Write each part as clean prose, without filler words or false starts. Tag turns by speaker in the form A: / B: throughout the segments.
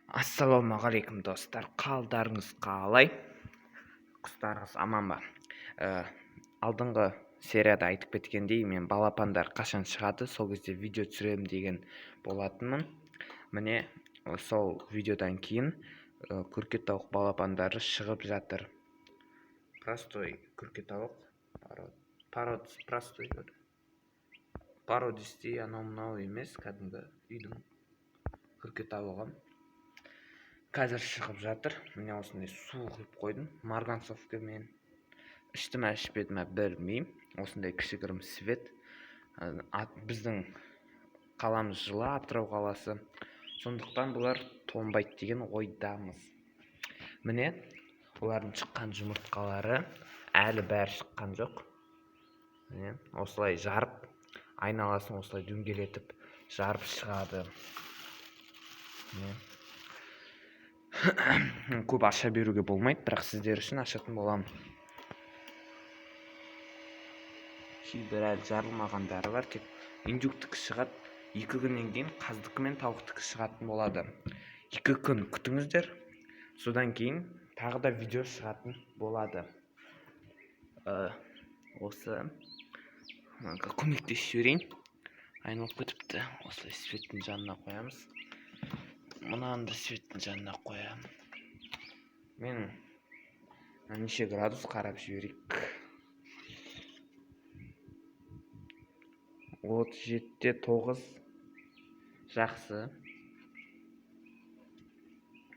A: Ассалаумағалейкум достар, қалдарыңыз қалай? Құстарыңыз аман ба? Алдыңғы серияда айтып кеткендей, мен балапандар қашан шығады, сол кезде видео түсіремін деген болатынмын. Міне, сол видеодан кейін күркетауық балапандары шығып жатыр. Простой күркетауық, пародистей анау мынау емес, кәдімгі үйдің күркетауығы. Қазір шығып жатыр. Міне осындай су құйып қойдым. Марганцовкамен ішті ме ішпеді ме білмеймін. Осындай кішігірім свет. Біздің қаламыз жылы, Атырау қаласы. Сондықтан бұлар тоңбайды деген ойдамыз. Міне олардың шыққан жұмыртқалары әлі бәрі шыққан жоқ. Міне осылай жарып, айналасын осылай дөңгелетіп жарып шығады. Міне көп аша беруге болмайды, бірақ сіздер үшін ашатын боламын. Кейбір әлі жарылмағандары бар, тек индюктікі шығады. 2 күннен кейін қаздікі мен тауықтікі шығатын болады. 2 күн күтіңіздер, содан кейін тағы да видео шығатын болады. Осы көмектесіп жіберейін. Айналып кетіпті. Осылай светтің жанына қоямыз. Мынаны да светтің жанына қоямын. Мен неше градус қарап жіберейік. 37-9 жақсы.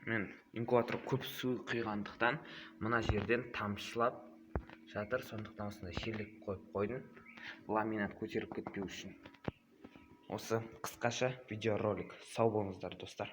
A: Мен инкубатор көп су құйғандықтан мына жерден тамшылап жатыр, сондықтан осындай шелек қойып қойдым. Ламинат көтеріп кетпеу үшін. Осы қысқаша видеоролик. Сау болыңыздар достар.